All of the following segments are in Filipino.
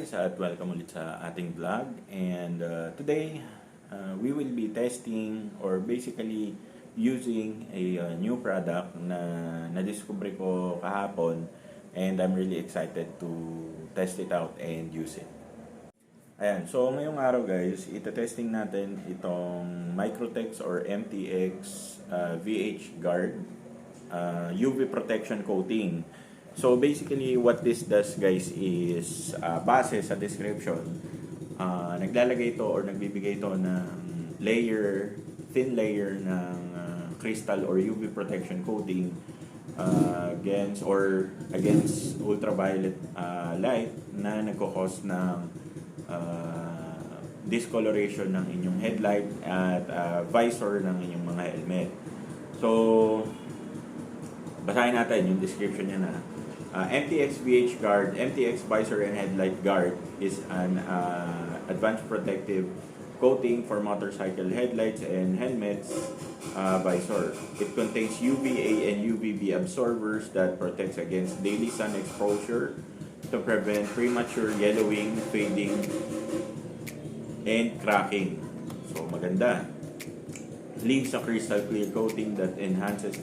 guys at welcome ulit sa ating vlog. And today we will be testing or basically using a new product na na-discover ko kahapon, and I'm really excited to test it out and use it. Ayan, so ngayong araw guys, ita-testing natin itong Microtex or MTX VH Guard UV protection coating. So basically what this does guys is base sa description, naglalagay ito or nagbibigay ito ng thin layer ng crystal or UV protection coating against ultraviolet light na nagko-cause ng discoloration ng inyong headlight at visor ng inyong mga helmet. So basahin natin yung description niya na MTX VH Guard, MTX Visor and Headlight Guard is an advanced protective coating for motorcycle headlights and helmets visor. It contains UVA and UVB absorbers that protects against daily sun exposure to prevent premature yellowing, fading, and cracking. So maganda. Leaves a crystal clear coating that enhances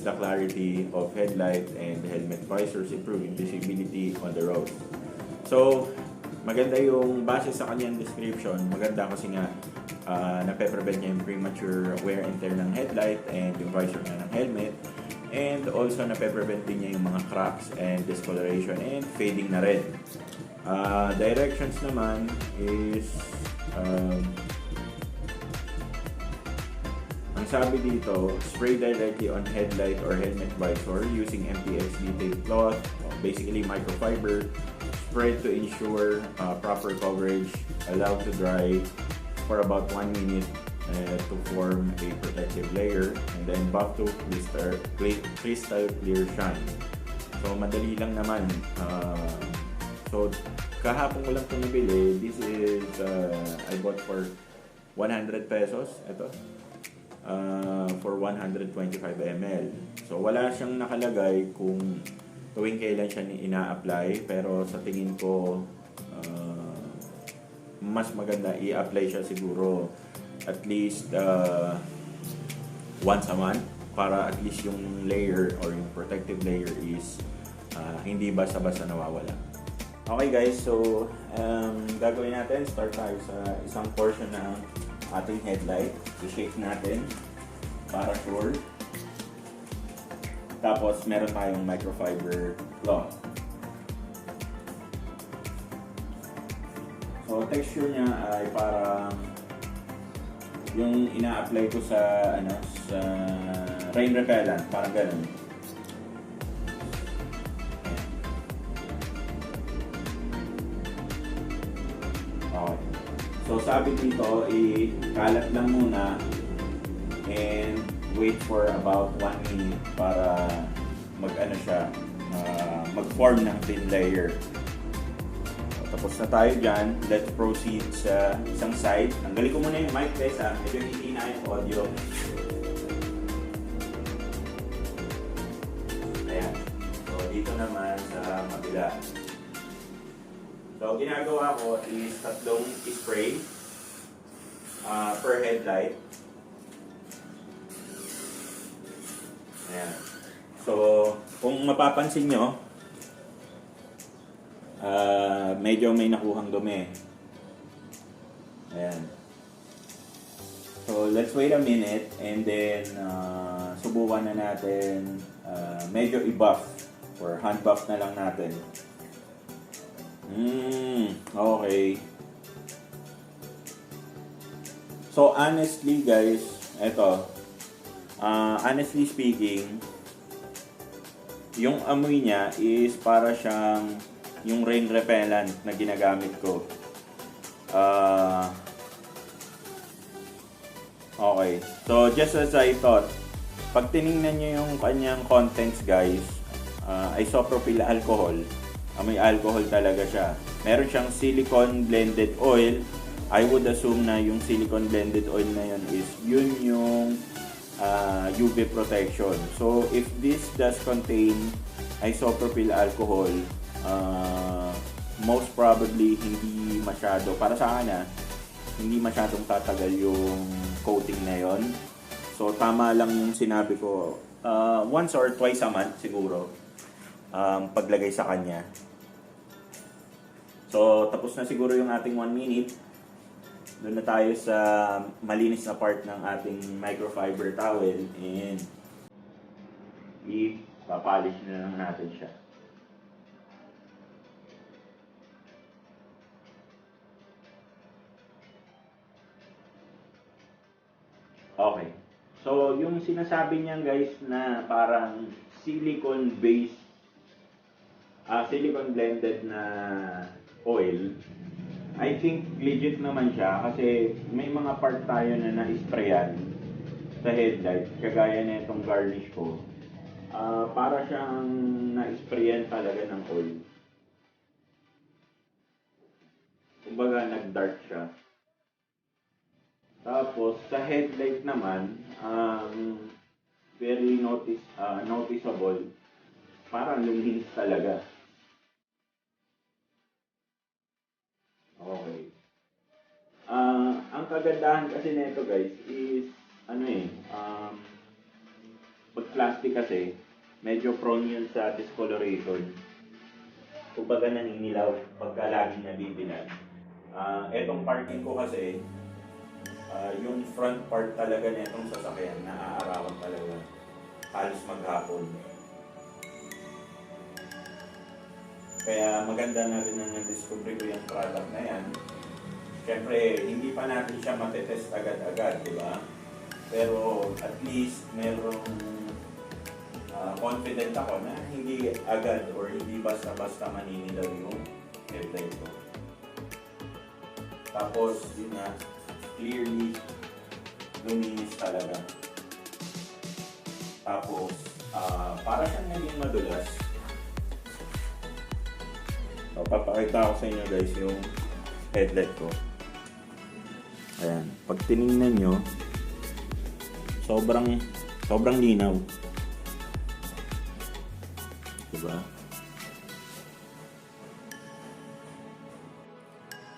the clarity of headlight and helmet visors, improving visibility on the road. So, maganda yung base sa kanyang description. Maganda kasi nga nape-prevent niya yung premature wear and tear ng headlight and yung visor niya ng helmet. And also nape-prevent din niya yung mga cracks and discoloration and fading na rin. Directions naman is ang sabi dito, spray directly on headlight or helmet visor using MTX detail cloth, basically microfiber, spread to ensure proper coverage, allowed to dry for about 1 minute to form a protective layer, and then buff to crystal clear shine. So madali lang naman. So kahapon ko lang ito nabili. This is I bought for 100 pesos. Ito. For 125 ml. So wala siyang nakalagay kung tuwing kailan siya ina-apply, pero sa tingin ko mas maganda i-apply siya siguro at least once a month, para at least yung layer or yung protective layer is hindi basta-basta nawawala. Okay guys, so gagawin natin, start tayo sa isang portion ng ating headlight. I-shake natin para sure. Tapos meron tayong microfiber cloth. So texture niya ay parang yung ina-apply ko sa sa rain repellent, parang ganun. Okay. So sabi dito, ikalat lang muna and wait for about 1 minute para mag-form ng thin layer. So, tapos na tayo dyan. Let's proceed sa isang side. Tanggalin ko muna yung mic guys ha. Medyo hindi na yung audio. Ayan. So dito naman sa kabila. So, ginagawa ko is tatlong spray per headlight. Ayan. So, kung mapapansin nyo, medyo may nakuhang dumi. Ayan. So, let's wait a minute and then subukan na natin medyo i-buff or hand buff na lang natin. Okay. So honestly guys, honestly speaking, yung amoy niya is para siyang yung rain repellent na ginagamit ko. Okay. So just as I thought, pag tinignan nyo yung kanyang contents guys, isopropyl alcohol. May alcohol talaga siya. Meron siyang silicone blended oil. I would assume na yung silicone blended oil na yun yung UV protection. So if this does contain isopropyl alcohol, most probably hindi masyado, para sa akin hindi masyadong tatagal yung coating na yon. So tama lang yung sinabi ko, once or twice a month siguro paglagay sa kanya. So tapos na siguro yung ating 1 minute. Doon na tayo sa malinis na part ng ating microfiber towel, and ipapolish na lang natin siya. Okay. So, yung sinasabi niya guys na parang silicone based, silicone blended na oil, I think legit naman siya kasi may mga part tayo na na-sprayan sa headlight, kagaya na itong garnish ko. Para siyang na-sprayan talaga ng oil. Kumbaga nag-dark siya. Tapos sa headlight naman, very noticeable. Parang luminis talaga. Okay. Ang kagandahan kasi nito guys is pag plastic kasi medyo prone yun sa discoloration. Kumbaga naninilaw pagka lagi nabibilad. Etong parking ko kasi yung front part talaga nitong sasakyan naaarawan talaga halos maghapon. Kaya maganda na rin na na-discover ko yung product na yan. Siyempre, hindi pa natin siya matetest agad-agad, di ba? Pero at least merong confident ako na hindi agad or hindi basta-basta maninilaw yung headlight ko. Tapos, yun nga, clearly luminis talaga. Tapos, para siyang naging madulas. So, papakita ko sa inyo guys yung headlight ko. Ayan, pag tinignan nyo, sobrang linaw. Diba?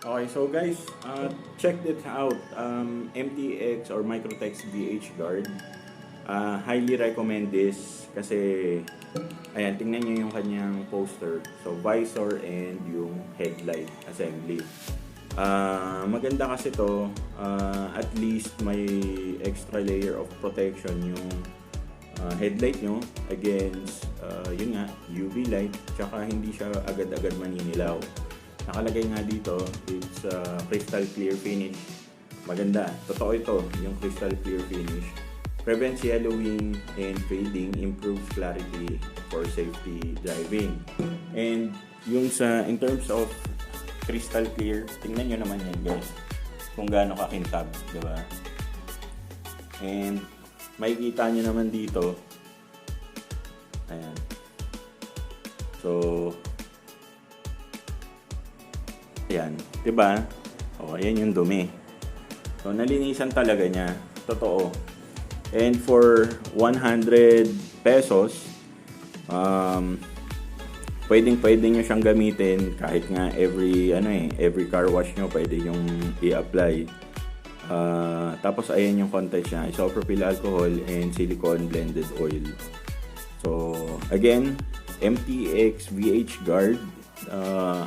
Okay, so guys, check it out. MTX or Microtex VH Guard. Highly recommend this kasi ayan, tingnan nyo yung kanyang poster. So, visor and yung headlight assembly. Maganda kasi to, at least may extra layer of protection yung headlight nyo against yun nga, UV light, tsaka hindi siya agad-agad maninilaw. Nakalagay nga dito, it's crystal clear finish. Maganda, totoo ito, yung crystal clear finish. Prevents yellowing and fading, improves clarity for safety driving. And yung in terms of crystal clear, tingnan nyo naman yan guys, kung gaano kakintab, di ba? And makikita nyo naman dito, ayan. So, ayan, di ba? O, ayan yung dumi. So, nalinisan talaga niya, totoo. And for 100 pesos, pwedeng nyo siyang gamitin kahit nga every car wash nyo pwede yung i-apply. Tapos ayan yung content niya, isopropyl alcohol and silicone blended oil. So again, MTX VH Guard,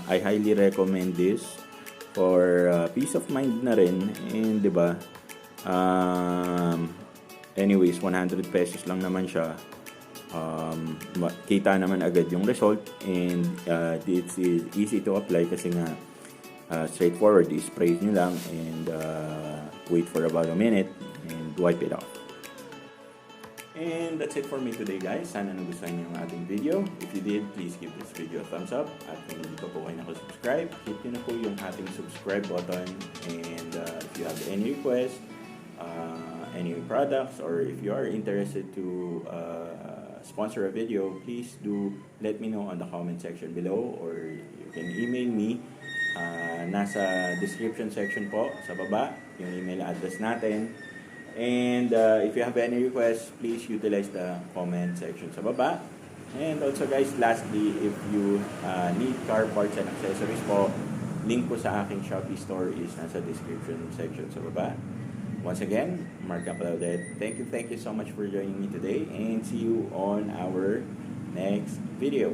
I highly recommend this for peace of mind na rin, and 'di ba? Anyways, 100 pesos lang naman siya. Kita naman agad yung result, and it's easy to apply kasi nga straightforward. I-spray nyo lang and wait for about a minute and wipe it off. And that's it for me today guys. Sana nagustuhan nyo yung ating video. If you did, please give this video a thumbs up. At kung hindi pa po kayo nakasubscribe, hit nyo na po yung ating subscribe button. And if you have any request, any products, or if you are interested to sponsor a video, please do let me know on the comment section below, or you can email me. Nasa description section po sa baba yung email address natin. And if you have any requests, please utilize the comment section sa baba. And also guys, lastly, if you need car parts and accessories po, link po sa aking Shopee store is nasa description section sa baba. Once again, Mark Claudette, thank you so much for joining me today, and see you on our next video.